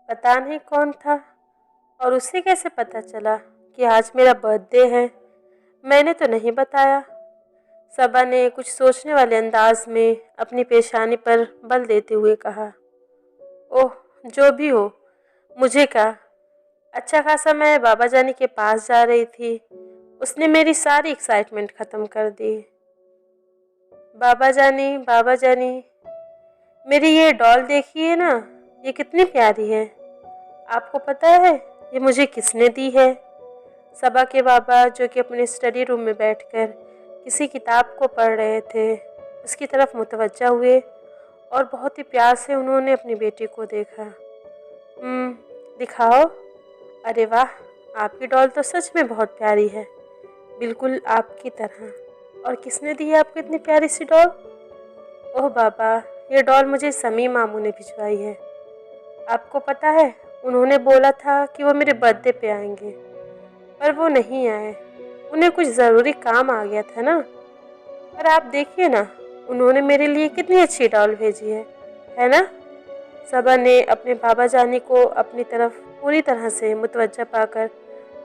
पता नहीं कौन था और उसे कैसे पता चला कि आज मेरा बर्थडे है। मैंने तो नहीं बताया। सबा ने कुछ सोचने वाले अंदाज में अपनी पेशानी पर बल देते हुए कहा, ओह जो भी हो, मुझे क्या। अच्छा खासा मैं बाबा जानी के पास जा रही थी, उसने मेरी सारी एक्साइटमेंट ख़त्म कर दी। बाबा जानी, मेरी ये डॉल देखिए ना, ये कितनी प्यारी है। आपको पता है ये मुझे किसने दी है? सबा के बाबा, जो कि अपने स्टडी रूम में बैठकर किसी किताब को पढ़ रहे थे, उसकी तरफ मुतवज्जा हुए और बहुत ही प्यार से उन्होंने अपनी बेटी को देखा। दिखाओ। अरे वाह, आपकी डॉल तो सच में बहुत प्यारी है, बिल्कुल आपकी तरह। और किसने दी है आपको इतनी प्यारी सी डॉल? ओह बाबा, ये डॉल मुझे समी मामू ने भिजवाई है। आपको पता है, उन्होंने बोला था कि वो मेरे बर्थडे पे आएंगे, पर वो नहीं आए। उन्हें कुछ ज़रूरी काम आ गया था ना। पर आप देखिए ना, उन्होंने मेरे लिए कितनी अच्छी डॉल भेजी है ना? सबा ने अपने बाबा जानी को अपनी तरफ पूरी तरह से मुतवज्जा पाकर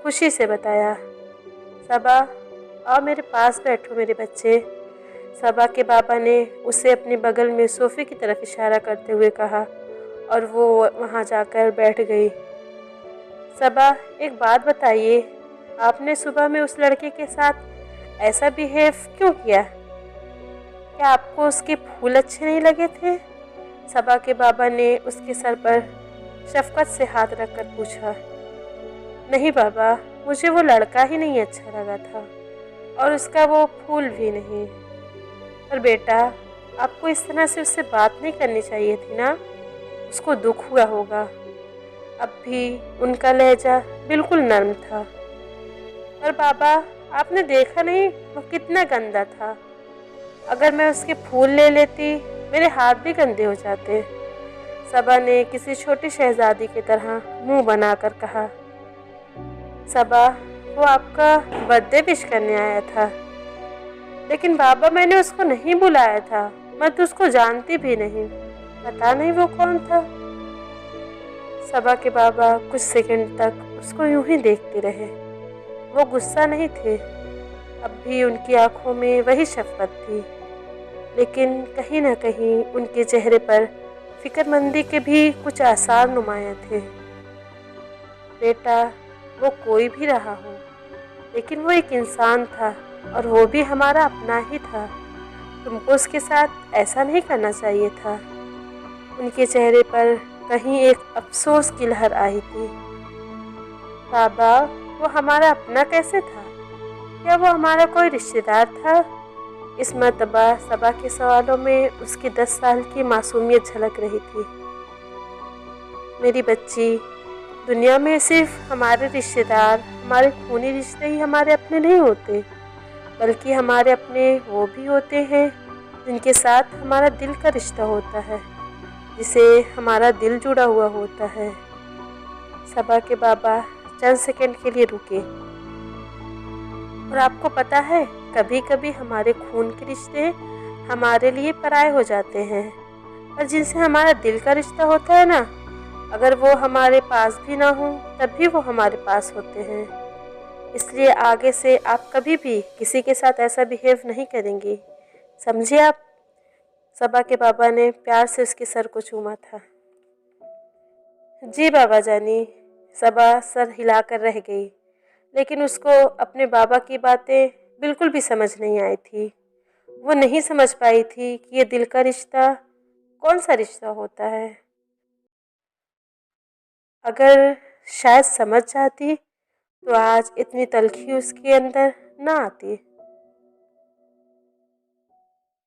खुशी से बताया। सबा, आओ मेरे पास बैठो मेरे बच्चे। सबा के बाबा ने उसे अपने बगल में सोफ़े की तरफ इशारा करते हुए कहा और वो वहाँ जाकर बैठ गई। सबा, एक बात बताइए, आपने सुबह में उस लड़के के साथ ऐसा बिहेव क्यों किया? क्या आपको उसके फूल अच्छे नहीं लगे थे? सबा के बाबा ने उसके सर पर शफकत से हाथ रखकर पूछा। नहीं बाबा, मुझे वो लड़का ही नहीं अच्छा लगा था और उसका वो फूल भी नहीं। पर बेटा, आपको इस तरह से उससे बात नहीं करनी चाहिए थी ना, उसको दुख हुआ होगा। अब भी उनका लहजा बिल्कुल नर्म था। पर बाबा, आपने देखा नहीं वो कितना गंदा था। अगर मैं उसके फूल ले लेती, मेरे हाथ भी गंदे हो जाते। सबा ने किसी छोटी शहजादी की तरह मुंह बनाकर कहा। सबा, वो आपका बर्थडे विश करने आया था। लेकिन बाबा, मैंने उसको नहीं बुलाया था, मैं तो उसको जानती भी नहीं, पता नहीं वो कौन था। सबा के बाबा कुछ सेकंड तक उसको यूं ही देखते रहे। वो गुस्सा नहीं थे, अब भी उनकी आंखों में वही शफकत थी, लेकिन कहीं ना कहीं उनके चेहरे पर फिक्रमंदी के भी कुछ आसार नुमाया थे। बेटा, वो कोई भी रहा हो, लेकिन वो एक इंसान था और वो भी हमारा अपना ही था। तुमको उसके साथ ऐसा नहीं करना चाहिए था। उनके चेहरे पर कहीं एक अफसोस की लहर आई थी। बाबा, वो हमारा अपना कैसे था? क्या वो हमारा कोई रिश्तेदार था? इस मर्तबा सबा के सवालों में उसकी 10 साल की मासूमियत झलक रही थी। मेरी बच्ची, दुनिया में सिर्फ हमारे रिश्तेदार, हमारे खूनी रिश्ते ही हमारे अपने नहीं होते, बल्कि हमारे अपने वो भी होते हैं जिनके साथ हमारा दिल का रिश्ता होता है, जिसे हमारा दिल जुड़ा हुआ होता है। सबा के बाबा चंद सेकंड के लिए रुके। और आपको पता है, कभी कभी हमारे खून के रिश्ते हमारे लिए पराये हो जाते हैं, और जिनसे हमारा दिल का रिश्ता होता है ना, अगर वो हमारे पास भी ना हो तब भी वो हमारे पास होते हैं। इसलिए आगे से आप कभी भी किसी के साथ ऐसा बिहेव नहीं करेंगी, समझिए आप? सबा के बाबा ने प्यार से उसके सर को चूमा था। जी बाबा जानी। सबा सर हिलाकर रह गई, लेकिन उसको अपने बाबा की बातें बिल्कुल भी समझ नहीं आई थी। वो नहीं समझ पाई थी कि ये दिल का रिश्ता कौन सा रिश्ता होता है। अगर शायद समझ जाती तो आज इतनी तलखी उसके अंदर ना आती।